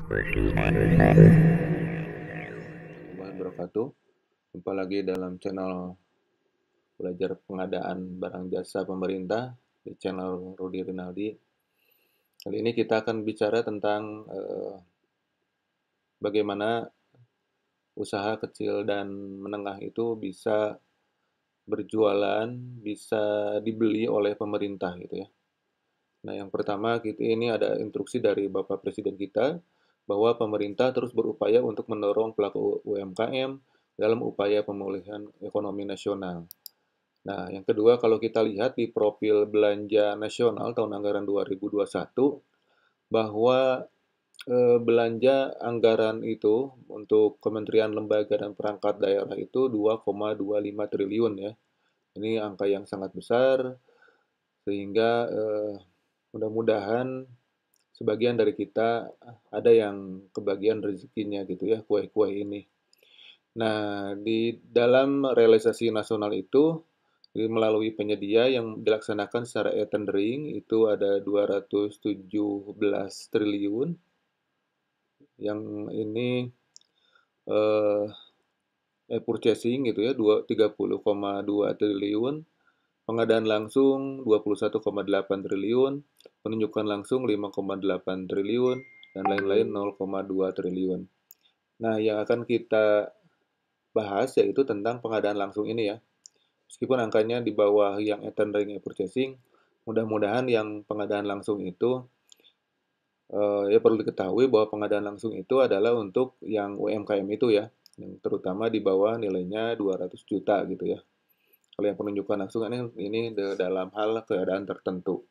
Warahmatullahi wabarakatuh. Jumpa lagi dalam channel belajar pengadaan barang jasa pemerintah di channel Rudi Rinaldi. Kali ini kita akan bicara tentang bagaimana usaha kecil dan menengah itu bisa berjualan, bisa dibeli oleh pemerintah gitu ya. Nah, yang pertama ini ada instruksi dari Bapak Presiden kita bahwa pemerintah terus berupaya untuk mendorong pelaku UMKM dalam upaya pemulihan ekonomi nasional. Nah, yang kedua kalau kita lihat di profil belanja nasional tahun anggaran 2021 bahwa belanja anggaran itu untuk kementerian, lembaga, dan perangkat daerah itu 2,25 triliun ya. Ini angka yang sangat besar sehingga mudah-mudahan sebagian dari kita ada yang kebagian rezekinya gitu ya, kue-kue ini. Nah, di dalam realisasi nasional itu melalui penyedia yang dilaksanakan secara e-tendering itu ada 217 triliun. Yang ini eh, e-purchasing gitu ya, 30,2 triliun, pengadaan langsung 21,8 triliun, penunjukan langsung 5,8 triliun, dan lain-lain 0,2 triliun. Nah, yang akan kita bahas yaitu tentang pengadaan langsung ini ya. Meskipun angkanya di bawah yang e-tendering e-purchasing, mudah-mudahan yang pengadaan langsung itu ya perlu diketahui bahwa pengadaan langsung itu adalah untuk yang UMKM itu ya, yang terutama di bawah nilainya 200 juta gitu ya. Kalau yang penunjukan langsung ini dalam hal keadaan tertentu.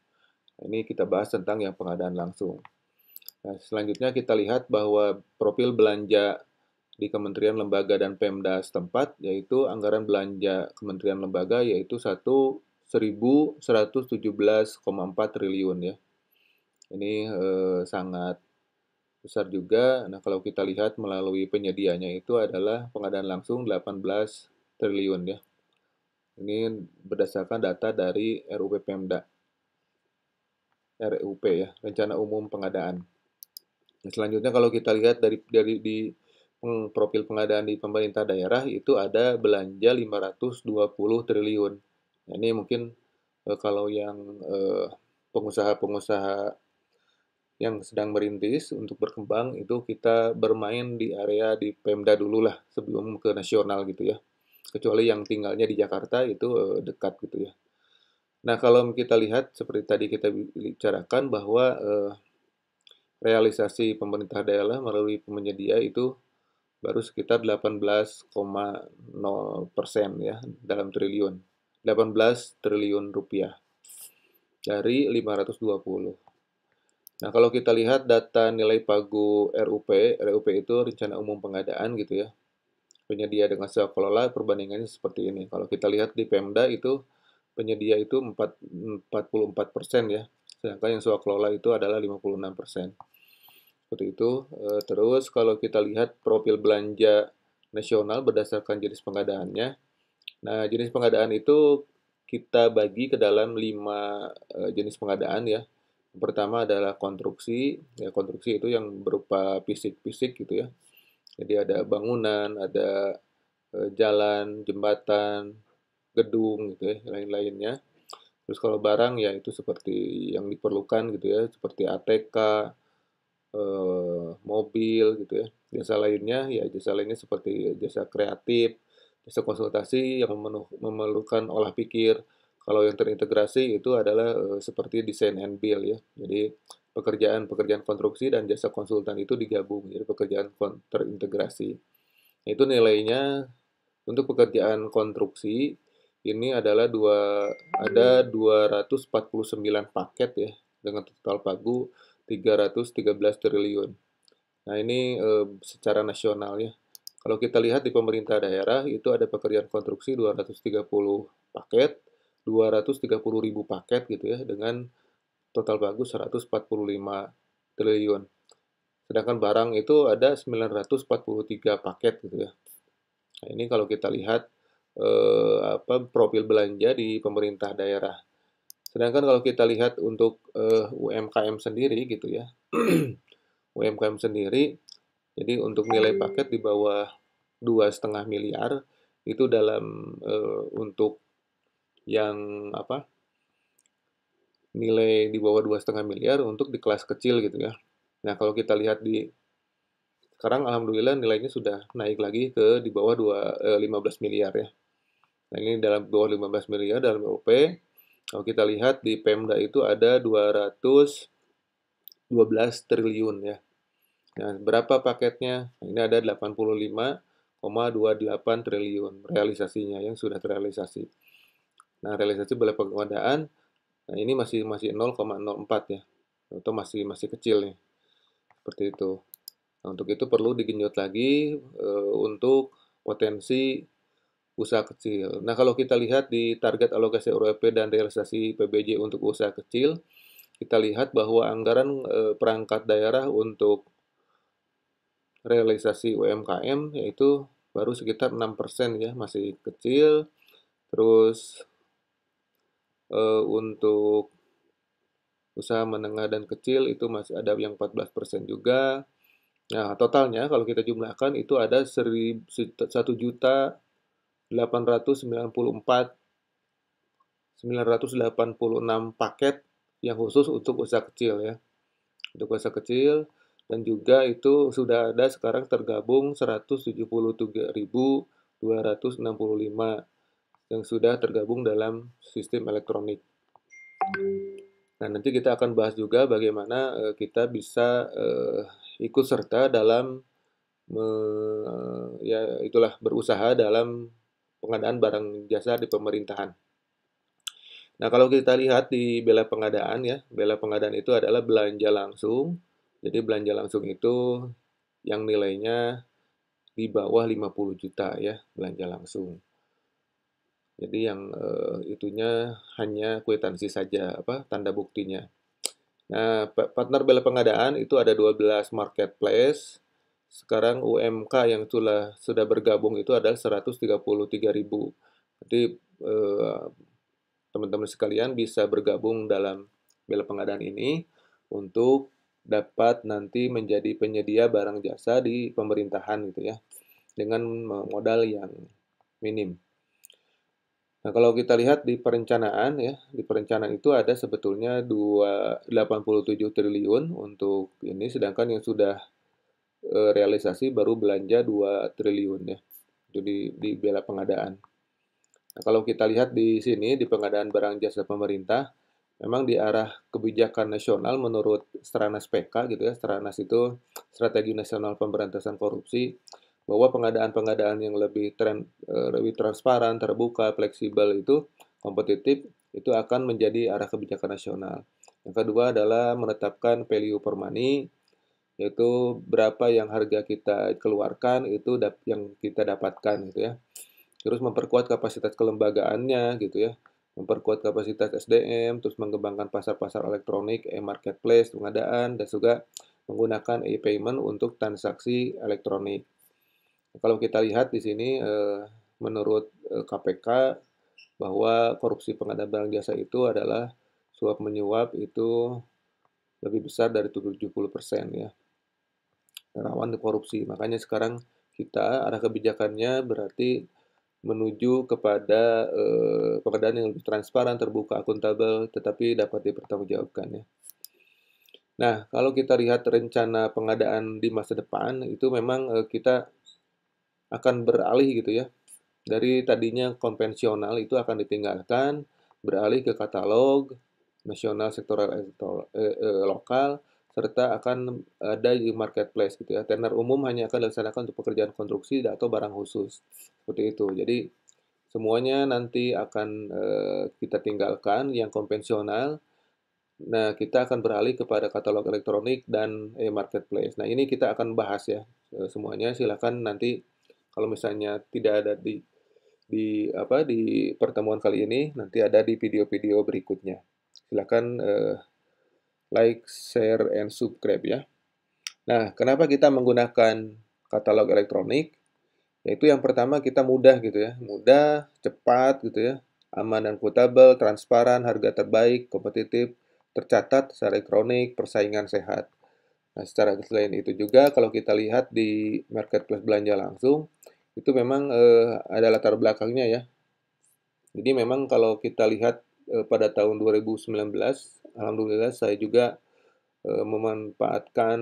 Ini kita bahas tentang yang pengadaan langsung. Nah, selanjutnya kita lihat bahwa profil belanja di kementerian, lembaga, dan Pemda setempat, yaitu anggaran belanja kementerian lembaga yaitu 1.117,4 triliun ya. Ini sangat besar juga. Nah, kalau kita lihat melalui penyedianya itu adalah pengadaan langsung 18 triliun ya. Ini berdasarkan data dari RUP Pemda, RUP ya, Rencana Umum Pengadaan. Nah, selanjutnya kalau kita lihat dari di profil pengadaan di pemerintah daerah itu ada belanja 520 triliun. Nah, ini mungkin kalau yang pengusaha-pengusaha yang sedang merintis untuk berkembang itu kita bermain di area di Pemda dulu lah sebelum ke nasional gitu ya. Kecuali yang tinggalnya di Jakarta itu dekat gitu ya. Nah, kalau kita lihat seperti tadi kita bicarakan bahwa realisasi pemerintah daerah melalui penyedia itu baru sekitar 18,0% ya dalam triliun. 18 triliun rupiah dari 520. Nah, kalau kita lihat data nilai pagu RUP itu rencana umum pengadaan gitu ya. Penyedia dengan kelola perbandingannya seperti ini. Kalau kita lihat di Pemda itu penyedia itu 44% ya. Sedangkan yang kelola itu adalah 56%. Seperti itu. Terus kalau kita lihat profil belanja nasional berdasarkan jenis pengadaannya. Nah, jenis pengadaan itu kita bagi ke dalam 5 jenis pengadaan ya. Yang pertama adalah konstruksi. Ya, konstruksi itu yang berupa fisik-fisik gitu ya. Jadi ada bangunan, ada jalan, jembatan, gedung gitu ya, lain-lainnya. Terus kalau barang ya itu seperti yang diperlukan gitu ya, seperti ATK, mobil gitu ya. Jasa lainnya seperti jasa kreatif, jasa konsultasi yang memerlukan olah pikir. Kalau yang terintegrasi itu adalah seperti desain and build ya. Jadi pekerjaan-pekerjaan konstruksi dan jasa konsultan itu digabung, jadi pekerjaan terintegrasi. Itu nilainya untuk pekerjaan konstruksi ini adalah ada 249 paket ya dengan total pagu 313 triliun. Nah, ini secara nasional ya. Kalau kita lihat di pemerintah daerah itu ada pekerjaan konstruksi 230 paket, 230 ribu paket gitu ya dengan total pagu 145 triliun. Sedangkan barang itu ada 943 paket gitu ya. Nah, ini kalau kita lihat profil belanja di pemerintah daerah. Sedangkan kalau kita lihat untuk UMKM sendiri gitu ya, UMKM sendiri. Jadi untuk nilai paket di bawah 2,5 miliar itu dalam untuk yang apa nilai di bawah 2,5 miliar untuk di kelas kecil gitu ya. Nah kalau kita lihat di sekarang alhamdulillah nilainya sudah naik lagi ke di bawah 15 miliar ya. Nah ini dalam bawah 15 miliar dalam OP. Kalau kita lihat di Pemda itu ada 212 triliun ya. Nah, berapa paketnya? Nah, ini ada 85,28 triliun realisasinya yang sudah terrealisasi. Nah, realisasi balai pengadaan, nah ini masih masih 0,04 ya. Atau masih kecil nih. Seperti itu. Nah, untuk itu perlu digenjot lagi untuk potensi usaha kecil. Nah, kalau kita lihat di target alokasi RUP dan realisasi PBJ untuk usaha kecil, kita lihat bahwa anggaran perangkat daerah untuk realisasi UMKM yaitu baru sekitar 6% ya, masih kecil. Terus untuk usaha menengah dan kecil itu masih ada yang 14% juga. Nah, totalnya kalau kita jumlahkan itu ada 1.894.986 paket yang khusus untuk usaha kecil ya. Untuk usaha kecil dan juga itu sudah ada sekarang tergabung 173.265 yang sudah tergabung dalam sistem elektronik. Nah, nanti kita akan bahas juga bagaimana kita bisa ikut serta dalam ya itulah berusaha dalam pengadaan barang jasa di pemerintahan. Nah, kalau kita lihat di bela pengadaan ya, bela pengadaan itu adalah belanja langsung. Jadi belanja langsung itu yang nilainya di bawah 50 juta ya, belanja langsung. Jadi yang itunya hanya kwitansi saja, tanda buktinya. Nah, partner bela pengadaan itu ada 12 marketplace. Sekarang UMK yang sudah bergabung itu adalah 133.000. Jadi teman-teman sekalian bisa bergabung dalam bela pengadaan ini untuk dapat nanti menjadi penyedia barang jasa di pemerintahan gitu ya, dengan modal yang minim. Nah, kalau kita lihat di perencanaan ya, di perencanaan itu ada sebetulnya 87 triliun untuk ini, sedangkan yang sudah realisasi baru belanja 2 triliun ya. Jadi di bela pengadaan. Nah, kalau kita lihat di sini di pengadaan barang jasa pemerintah, memang di arah kebijakan nasional menurut Stranas PK gitu ya. Stranas itu Strategi Nasional Pemberantasan Korupsi, bahwa pengadaan-pengadaan yang lebih transparan, terbuka, fleksibel itu kompetitif itu akan menjadi arah kebijakan nasional. Yang kedua adalah menetapkan value per money, yaitu berapa yang harga kita keluarkan itu yang kita dapatkan gitu ya. Terus memperkuat kapasitas kelembagaannya gitu ya. Memperkuat kapasitas SDM, terus mengembangkan pasar-pasar elektronik, e-marketplace, pengadaan, dan juga menggunakan e-payment untuk transaksi elektronik. Kalau kita lihat di sini menurut KPK bahwa korupsi pengadaan barang jasa itu adalah suap menyuap itu lebih besar dari 70% ya. Rawan korupsi. Makanya sekarang kita arah kebijakannya berarti menuju kepada pengadaan yang lebih transparan, terbuka, akuntabel, tetapi dapat dipertanggungjawabkan ya. Nah, kalau kita lihat rencana pengadaan di masa depan itu memang kita akan beralih gitu ya. Dari tadinya konvensional itu akan ditinggalkan, beralih ke katalog, nasional, sektoral, lokal, serta akan ada di marketplace gitu ya. Tender umum hanya akan dilaksanakan untuk pekerjaan konstruksi atau barang khusus. Seperti itu. Jadi semuanya nanti akan kita tinggalkan yang konvensional. Nah, kita akan beralih kepada katalog elektronik dan marketplace. Nah, ini kita akan bahas ya semuanya. Silakan nanti kalau misalnya tidak ada di pertemuan kali ini, nanti ada di video-video berikutnya. Silakan like, share, and subscribe ya. Nah, kenapa kita menggunakan katalog elektronik? Yaitu yang pertama kita mudah gitu ya, mudah, cepat gitu ya, aman dan akuntabel, transparan, harga terbaik, kompetitif, tercatat secara elektronik, persaingan sehat. Nah, secara selain itu juga kalau kita lihat di marketplace belanja langsung, itu memang ada latar belakangnya ya. Jadi memang kalau kita lihat pada tahun 2019, alhamdulillah saya juga memanfaatkan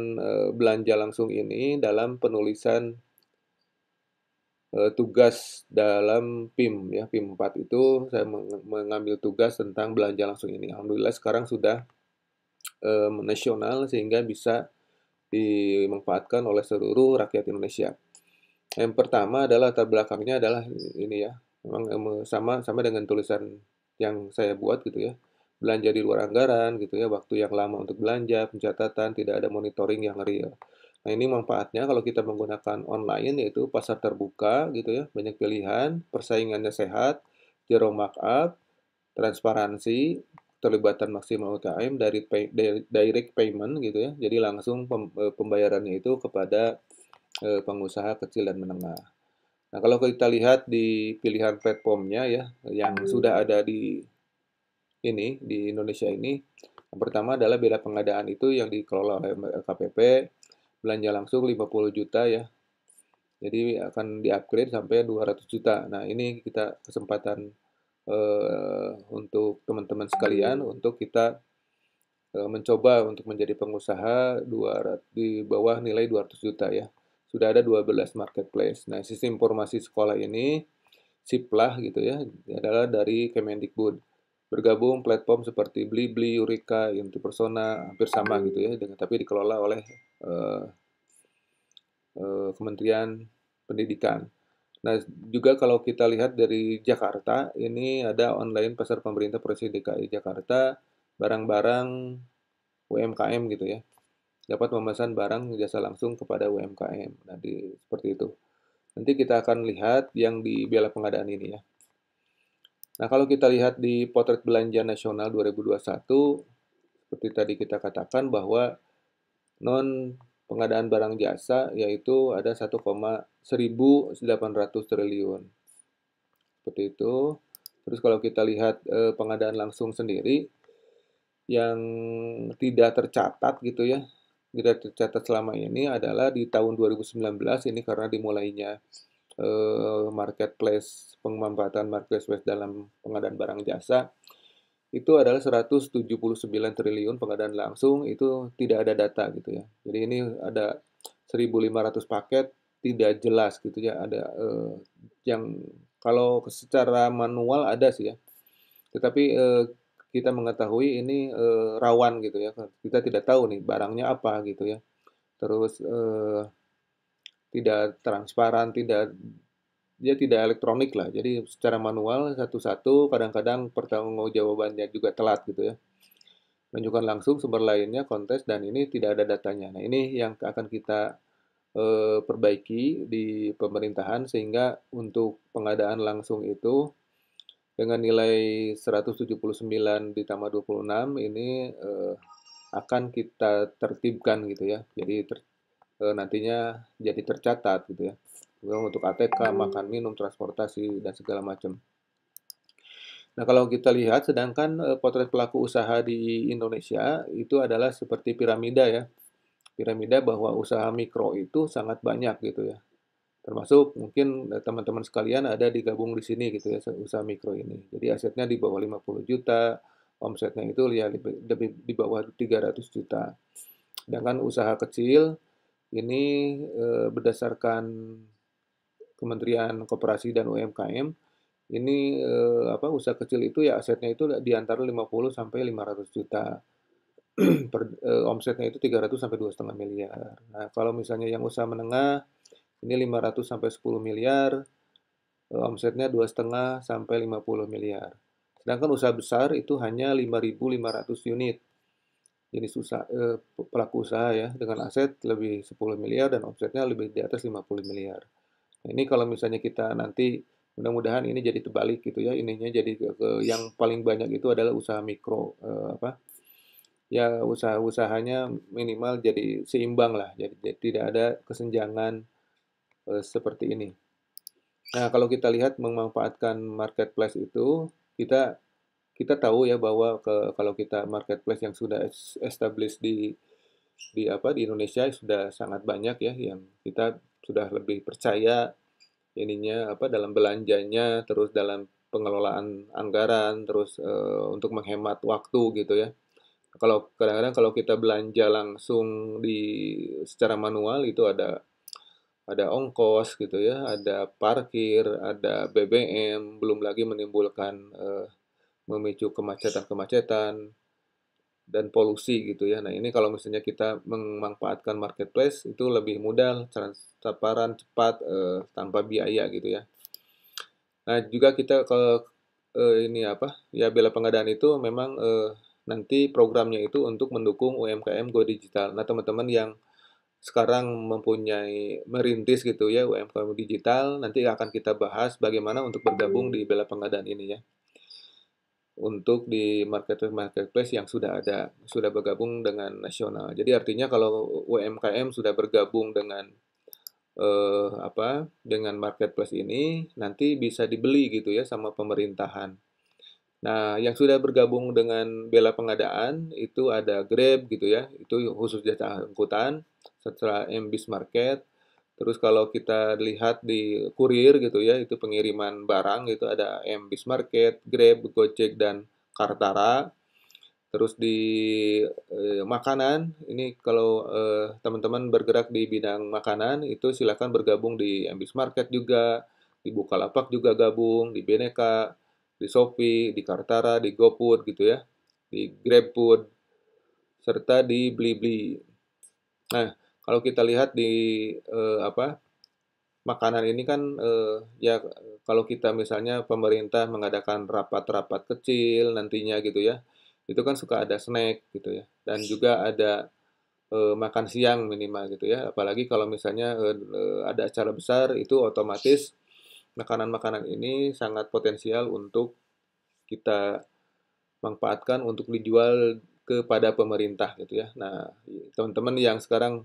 belanja langsung ini dalam penulisan tugas dalam PIM ya, PIM 4 itu saya mengambil tugas tentang belanja langsung ini. Alhamdulillah sekarang sudah nasional sehingga bisa dimanfaatkan oleh seluruh rakyat Indonesia. Yang pertama adalah latar belakangnya adalah ini ya, memang sama sama dengan tulisan yang saya buat gitu ya. Belanja di luar anggaran gitu ya, waktu yang lama untuk belanja, pencatatan, tidak ada monitoring yang real. Nah, ini manfaatnya kalau kita menggunakan online yaitu pasar terbuka gitu ya, banyak pilihan, persaingannya sehat, zero markup, transparansi, terlibatan maksimal UKM dari direct payment gitu ya. Jadi langsung pembayarannya itu kepada pengusaha kecil dan menengah. Nah, kalau kita lihat di pilihan platformnya ya, yang sudah ada di Indonesia ini, yang pertama adalah beda pengadaan itu yang dikelola oleh KPP, belanja langsung 50 juta ya. Jadi akan di-upgrade sampai 200 juta. Nah, ini kita kesempatan untuk teman-teman sekalian untuk kita mencoba untuk menjadi pengusaha di bawah nilai 200 juta ya. Sudah ada 12 marketplace. Nah, sistem informasi sekolah ini SIPLAH gitu ya, adalah dari Kemendikbud. Bergabung platform seperti Blibli, Eureka, Persona, hampir sama gitu ya, tapi dikelola oleh uh, Kementerian Pendidikan. Nah, juga kalau kita lihat dari Jakarta, ini ada online pasar pemerintah Provinsi DKI Jakarta, barang-barang UMKM gitu ya. Dapat memesan barang jasa langsung kepada UMKM. Nah, seperti itu. Nanti kita akan lihat yang di Bela Pengadaan ini ya. Nah, kalau kita lihat di Potret Belanja Nasional 2021, seperti tadi kita katakan bahwa non pengadaan barang jasa yaitu ada 1,1800 triliun. Seperti itu. Terus kalau kita lihat pengadaan langsung sendiri yang tidak tercatat gitu ya, tidak tercatat selama ini adalah di tahun 2019 ini karena dimulainya pemanfaatan marketplace dalam pengadaan barang jasa itu adalah 179 triliun pengadaan langsung itu tidak ada data gitu ya. Jadi ini ada 1.500 paket tidak jelas gitu ya. Ada yang kalau secara manual ada sih ya. Tetapi kita mengetahui ini rawan gitu ya. Kita tidak tahu nih barangnya apa gitu ya. Terus tidak transparan, dia tidak elektronik lah. Jadi secara manual satu-satu kadang-kadang pertanggungjawabannya juga telat gitu ya. Menunjukkan langsung sumber lainnya, kontes, dan ini tidak ada datanya. Nah, ini yang akan kita perbaiki di pemerintahan sehingga untuk pengadaan langsung itu dengan nilai 179 ditambah 26 ini akan kita tertibkan gitu ya. Jadi nantinya jadi tercatat gitu ya. Untuk ATK, makan minum, transportasi dan segala macam. Nah, kalau kita lihat sedangkan potret pelaku usaha di Indonesia itu adalah seperti piramida ya. Piramida bahwa usaha mikro itu sangat banyak gitu ya. Termasuk mungkin teman-teman sekalian ada digabung di sini gitu ya usaha mikro ini. Jadi asetnya di bawah 50 juta, omsetnya itu ya lebih di bawah 300 juta. Sedangkan usaha kecil ini berdasarkan Kementerian Koperasi dan UMKM ini usaha kecil itu ya asetnya itu di antara 50 sampai 500 juta. Omsetnya itu 300 sampai 2,5 miliar. Nah, kalau misalnya yang usaha menengah ini 500 sampai 10 miliar, omsetnya 2,5 sampai 50 miliar. Sedangkan usaha besar itu hanya 5.500 unit. Jenis usaha pelaku usaha ya dengan aset lebih 10 miliar dan omsetnya lebih di atas 50 miliar. Nah, ini kalau misalnya kita nanti mudah-mudahan ini jadi terbalik gitu ya, ininya jadi yang paling banyak itu adalah usaha mikro ya usaha-usahanya minimal jadi seimbang lah, jadi tidak ada kesenjangan seperti ini. Nah, kalau kita lihat memanfaatkan marketplace itu, kita kita tahu ya bahwa kalau kita marketplace yang sudah established di di Indonesia sudah sangat banyak ya yang kita sudah lebih percaya ininya apa dalam belanjanya, terus dalam pengelolaan anggaran, terus untuk menghemat waktu gitu ya. Kalau kadang-kadang kalau kita belanja langsung secara manual itu ada ongkos gitu ya, ada parkir, ada BBM, belum lagi menimbulkan memicu kemacetan-kemacetan dan polusi gitu ya. Nah, ini kalau misalnya kita memanfaatkan marketplace itu lebih mudah, transparan, cepat, tanpa biaya gitu ya. Nah, juga kita ke ini apa, ya bela pengadaan itu memang nanti programnya itu untuk mendukung UMKM Go Digital. Nah, teman-teman yang sekarang mempunyai merintis gitu ya UMKM digital, nanti akan kita bahas bagaimana untuk bergabung di bela pengadaan ini ya. Untuk di marketplace yang sudah ada, sudah bergabung dengan nasional. Jadi artinya kalau UMKM sudah bergabung dengan dengan marketplace ini nanti bisa dibeli gitu ya sama pemerintahan. Nah, yang sudah bergabung dengan bela pengadaan itu ada Grab gitu ya, itu khusus jasa angkutan, setelah MBIS Market. Terus kalau kita lihat di kurir gitu ya, itu pengiriman barang itu ada MBIS Market, Grab, Gojek dan Kartara. Terus di makanan, ini kalau teman-teman bergerak di bidang makanan, itu silakan bergabung di MBIS Market juga, di Bukalapak juga gabung, di Beneka, di Shopee, di Kartara, di GoFood gitu ya, di GrabFood, serta di Blibli. Nah, kalau kita lihat di makanan ini kan ya kalau kita misalnya pemerintah mengadakan rapat-rapat kecil nantinya gitu ya, itu kan suka ada snack gitu ya, dan juga ada makan siang minimal gitu ya. Apalagi kalau misalnya ada acara besar itu otomatis makanan-makanan ini sangat potensial untuk kita manfaatkan untuk dijual kepada pemerintah gitu ya. Nah, teman-teman yang sekarang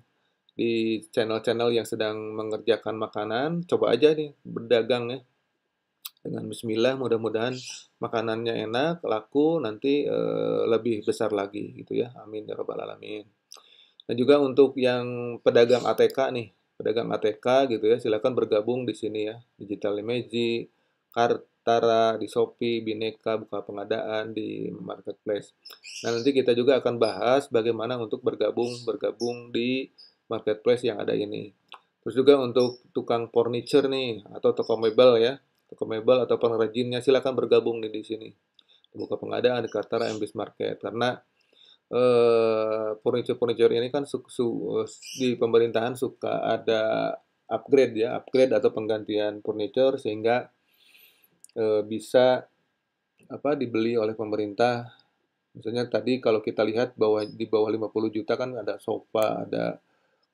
di channel-channel yang sedang mengerjakan makanan, coba aja nih berdagang ya. Dengan bismillah mudah-mudahan makanannya enak, laku, nanti lebih besar lagi gitu ya. Amin ya rabbal alamin. Dan juga untuk yang pedagang ATK nih, pedagang ATK gitu ya, silakan bergabung di sini ya. Digital Magic, Kartara, di Shopee, Bineka, Buka Pengadaan, di Marketplace. Nah, nanti kita juga akan bahas bagaimana untuk bergabung di Marketplace yang ada ini. Terus juga untuk tukang furniture nih, atau toko mebel ya, toko mebel atau pengrajinnya, silakan bergabung nih di sini. Buka Pengadaan, di Kartara, MBIS Market. Karena furniture-furniture ini kan di pemerintahan suka ada upgrade ya, upgrade atau penggantian furniture sehingga bisa dibeli oleh pemerintah. Misalnya tadi kalau kita lihat bahwa di bawah 50 juta kan ada sofa, ada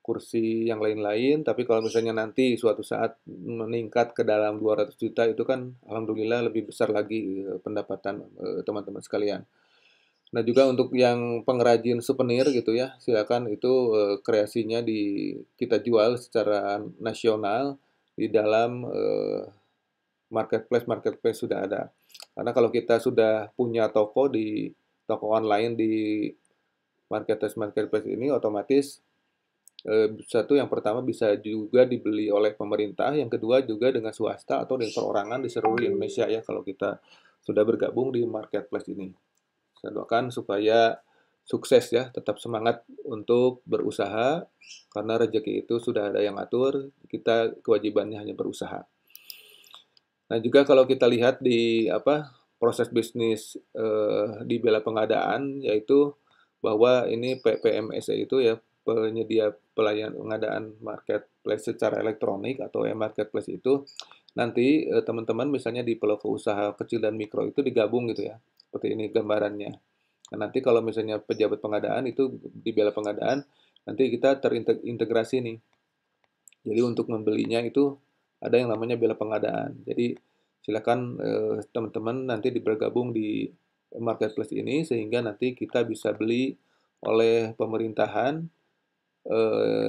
kursi yang lain-lain, tapi kalau misalnya nanti suatu saat meningkat ke dalam 200 juta itu kan alhamdulillah lebih besar lagi pendapatan teman-teman sekalian. Nah, juga untuk yang pengrajin souvenir gitu ya, silakan itu kreasinya kita jual secara nasional di dalam marketplace sudah ada. Karena kalau kita sudah punya toko online di marketplace ini otomatis satu yang pertama bisa juga dibeli oleh pemerintah, yang kedua juga dengan swasta atau dengan perorangan di seluruh Indonesia ya kalau kita sudah bergabung di marketplace ini. Saya doakan supaya sukses ya, tetap semangat untuk berusaha karena rezeki itu sudah ada yang atur, kita kewajibannya hanya berusaha. Nah, juga kalau kita lihat di proses bisnis di bela pengadaan yaitu bahwa ini PMSE itu ya penyedia pelayanan pengadaan marketplace secara elektronik atau e-marketplace itu nanti teman-teman misalnya di pelaku usaha kecil dan mikro itu digabung gitu ya. Seperti ini gambarannya. Nah, nanti kalau misalnya pejabat pengadaan itu di bela pengadaan, nanti kita terintegrasi nih. Jadi untuk membelinya itu ada yang namanya bela pengadaan. Jadi silakan teman-teman nanti bergabung di marketplace ini sehingga nanti kita bisa beli oleh pemerintahan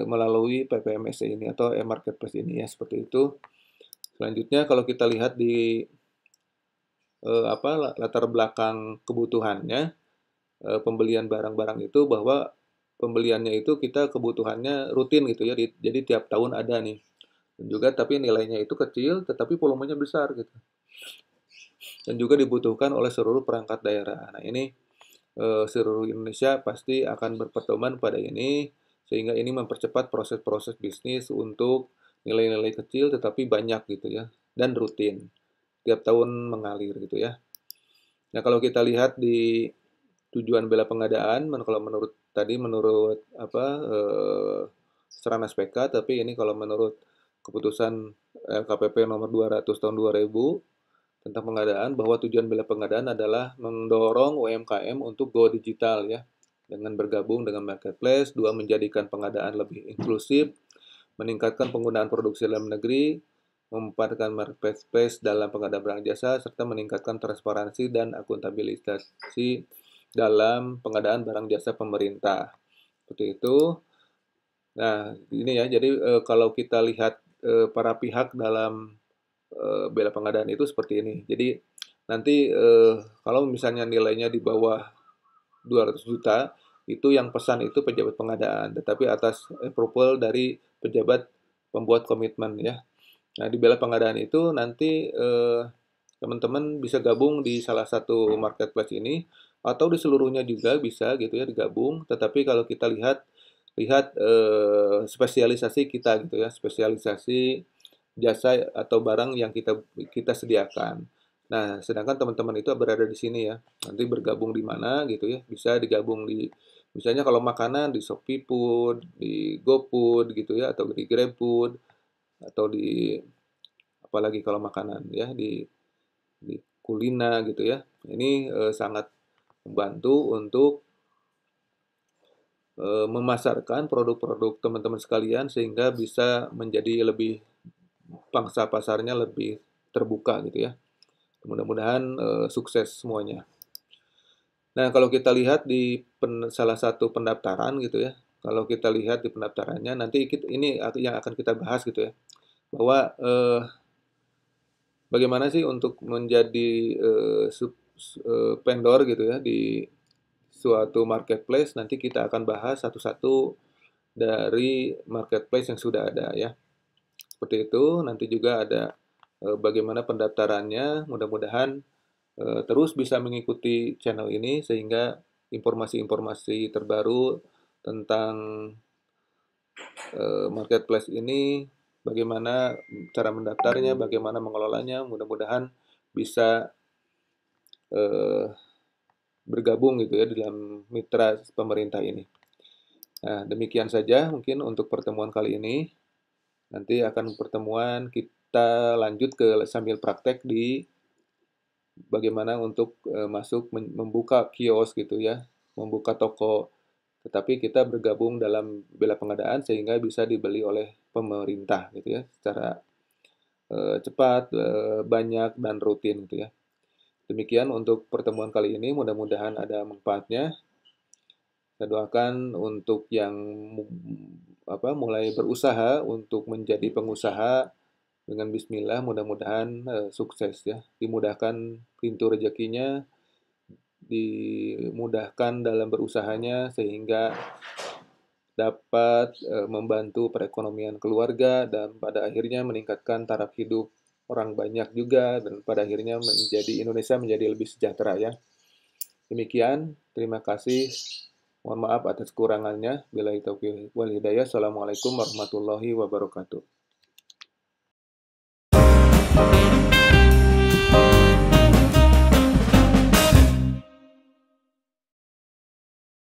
melalui PPMS ini atau e-marketplace ini ya seperti itu. Selanjutnya kalau kita lihat di latar belakang kebutuhannya pembelian barang-barang itu bahwa pembeliannya itu kita kebutuhannya rutin gitu ya, jadi tiap tahun ada nih. Dan juga tapi nilainya itu kecil, tetapi volumenya besar gitu. Dan juga dibutuhkan oleh seluruh perangkat daerah. Nah ini seluruh Indonesia pasti akan berpedoman pada ini, sehingga ini mempercepat proses-proses bisnis untuk nilai-nilai kecil tetapi banyak gitu ya, dan rutin, tiap tahun mengalir gitu ya. Nah kalau kita lihat di tujuan bela pengadaan, kalau menurut tadi menurut apa Stranas PK, tapi ini kalau menurut keputusan LKPP nomor 200 tahun 2000 tentang pengadaan, bahwa tujuan bela pengadaan adalah mendorong UMKM untuk go digital ya, dengan bergabung dengan marketplace. Dua, menjadikan pengadaan lebih inklusif, meningkatkan penggunaan produksi dalam negeri, memanfaatkan marketplace dalam pengadaan barang jasa, serta meningkatkan transparansi dan akuntabilitas dalam pengadaan barang jasa pemerintah. Seperti itu. Nah, ini ya, jadi kalau kita lihat para pihak dalam bela pengadaan itu seperti ini. Jadi nanti kalau misalnya nilainya di bawah 200 juta, itu yang pesan itu pejabat pengadaan, tetapi atas approval dari pejabat pembuat komitmen ya. Nah, di bela pengadaan itu nanti teman-teman bisa gabung di salah satu marketplace ini atau di seluruhnya juga bisa gitu ya digabung. Tetapi kalau kita lihat lihat spesialisasi kita gitu ya, spesialisasi jasa atau barang yang kita kita sediakan. Nah, sedangkan teman-teman itu berada di sini ya. Nanti bergabung di mana gitu ya. Bisa digabung di misalnya kalau makanan di Shopee Food, di GoFood gitu ya, atau di GrabFood, atau di apalagi kalau makanan ya di Kulina gitu ya. Ini sangat membantu untuk memasarkan produk-produk teman-teman sekalian sehingga bisa menjadi lebih pangsa pasarnya lebih terbuka gitu ya. Mudah-mudahan sukses semuanya. Nah, kalau kita lihat di salah satu pendaftaran gitu ya, kalau kita lihat di pendaftarannya nanti ini yang akan kita bahas gitu ya, bahwa bagaimana sih untuk menjadi vendor gitu ya di suatu marketplace. Nanti kita akan bahas satu-satu dari marketplace yang sudah ada ya. Seperti itu. Nanti juga ada bagaimana pendaftarannya. Mudah-mudahan terus bisa mengikuti channel ini sehingga informasi-informasi terbaru tentang marketplace ini, bagaimana cara mendaftarnya, bagaimana mengelolanya, mudah-mudahan bisa eh, bergabung gitu ya dalam mitra pemerintah ini. Nah, demikian saja mungkin untuk pertemuan kali ini. Nanti akan pertemuan kita lanjut ke sambil praktek di bagaimana untuk masuk membuka kios gitu ya, membuka toko. Tetapi kita bergabung dalam bela pengadaan sehingga bisa dibeli oleh pemerintah gitu ya, secara cepat, banyak dan rutin gitu ya. Demikian untuk pertemuan kali ini, mudah-mudahan ada manfaatnya. Saya doakan untuk yang mulai berusaha untuk menjadi pengusaha dengan bismillah, mudah-mudahan sukses ya, dimudahkan pintu rezekinya, dimudahkan dalam berusahanya sehingga dapat membantu perekonomian keluarga dan pada akhirnya meningkatkan taraf hidup orang banyak juga, dan pada akhirnya Indonesia menjadi lebih sejahtera ya. Demikian, terima kasih. Mohon maaf atas kurangannya. Billahi taufiq wal hidayah. Assalamualaikum warahmatullahi wabarakatuh.